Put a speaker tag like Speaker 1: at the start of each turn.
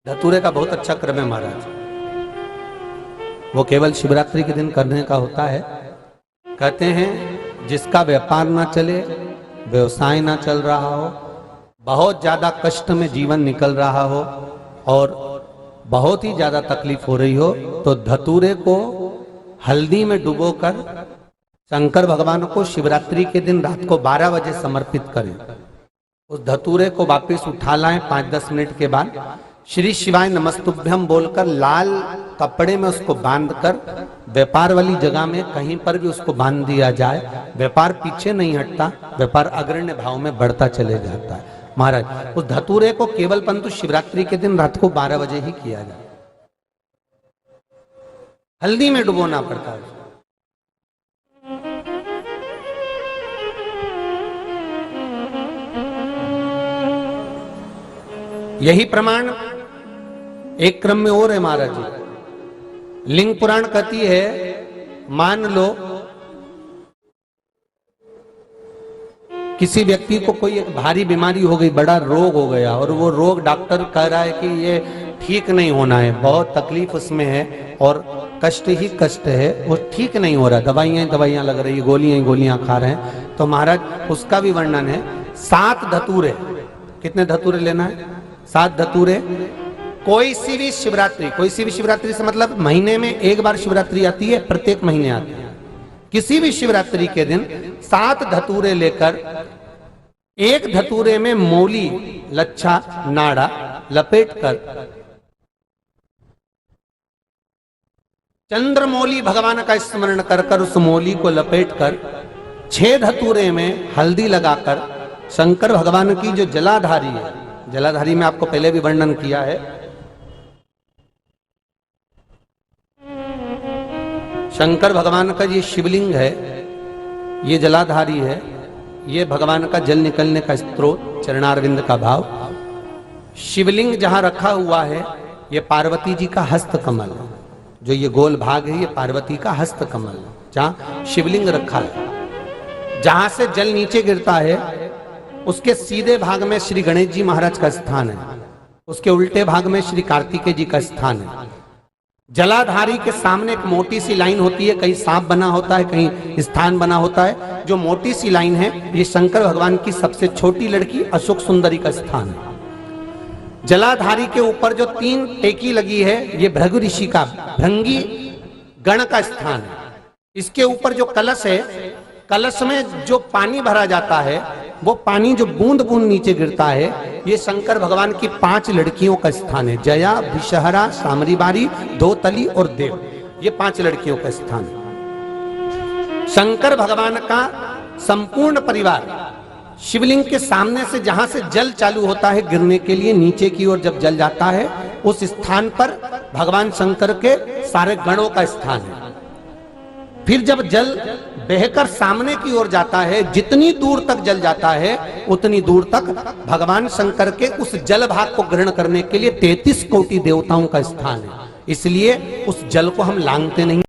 Speaker 1: धतूरे का बहुत अच्छा क्रम है महाराज। वो केवल शिवरात्रि के दिन करने का होता है। कहते हैं जिसका व्यापार ना चले, व्यवसाय ना चल रहा हो, बहुत ज्यादा कष्ट में जीवन निकल रहा हो और बहुत ही ज्यादा तकलीफ हो रही हो, तो धतूरे को हल्दी में डुबोकर शंकर भगवान को शिवरात्रि के दिन रात को 12 बजे समर्पित करें। उस धतूरे को वापस उठा लाएं 5-10 मिनट के बाद, श्री शिवाय नमस्तुभ्यम बोलकर लाल कपड़े में उसको बांधकर व्यापार वाली जगह में कहीं पर भी उसको बांध दिया जाए। व्यापार पीछे नहीं हटता, व्यापार अग्रण्य भाव में बढ़ता चले जाता है। महाराज उस धतूरे को केवल परंतु शिवरात्रि के दिन रात को 12 बजे ही किया जाए, हल्दी में डुबोना पड़ता है। यही प्रमाण एक क्रम में और है महाराज जी। लिंग पुराण कहती है, मान लो किसी व्यक्ति को कोई एक भारी बीमारी हो गई, बड़ा रोग हो गया और वो रोग डॉक्टर कह रहा है कि ये ठीक नहीं होना है, बहुत तकलीफ उसमें है और कष्ट ही कष्ट है, वो ठीक नहीं हो रहा, दवाइयां लग रही, गोलियां खा रहे हैं। तो महाराज उसका भी वर्णन है। 7 धतूरे, कितने धतूरे लेना है? 7 धतूरे। कोई सी भी शिवरात्रि से मतलब महीने में एक बार शिवरात्रि आती है, प्रत्येक महीने आती है। किसी भी शिवरात्रि के दिन 7 धतूरे लेकर, एक धतूरे में मौली लच्छा नाड़ा लपेटकर चंद्रमौली भगवान का स्मरण कर उस मौली को लपेटकर 6 धतूरे में हल्दी लगाकर शंकर भगवान की जो जलाधारी है, जलाधारी में आपको पहले भी वर्णन किया है, शंकर भगवान का ये शिवलिंग है, ये जलाधारी है, ये भगवान का जल निकलने का स्रोत, चरणारविंद का भाव। शिवलिंग जहां रखा हुआ है ये पार्वती जी का हस्त कमल है, जो ये गोल भाग है ये पार्वती का हस्त कमल है, जहां शिवलिंग रखा है। जहां से जल नीचे गिरता है उसके सीधे भाग में श्री गणेश जी महाराज का स्थान है, उसके उल्टे भाग में श्री कार्तिकेय जी का स्थान है। जलाधारी के सामने एक मोटी सी लाइन होती है, कहीं सांप बना होता है, कहीं स्थान बना होता है। जो मोटी सी लाइन है ये शंकर भगवान की सबसे छोटी लड़की अशोक सुंदरी का स्थान है। जलाधारी के ऊपर जो 3 टेकी लगी है ये भृगु ऋषि का, भृंगी गण का स्थान है। इसके ऊपर जो कलश है, कलश में जो पानी भरा जाता है, वो पानी जो बूंद बूंद नीचे गिरता है, ये शंकर भगवान की 5 लड़कियों का स्थान है। जया, विषहरा, सामरीबारी, दोतली और देव, ये 5 लड़कियों का स्थान है। शंकर भगवान का संपूर्ण परिवार शिवलिंग के सामने से, जहां से जल चालू होता है गिरने के लिए नीचे की ओर जब जल जाता है, उस स्थान पर भगवान शंकर के सारे गणों का स्थान है। फिर जब जल बहकर सामने की ओर जाता है, जितनी दूर तक जल जाता है उतनी दूर तक भगवान शंकर के उस जल भाग को ग्रहण करने के लिए 33 कोटि देवताओं का स्थान है। इसलिए उस जल को हम लांघते नहीं।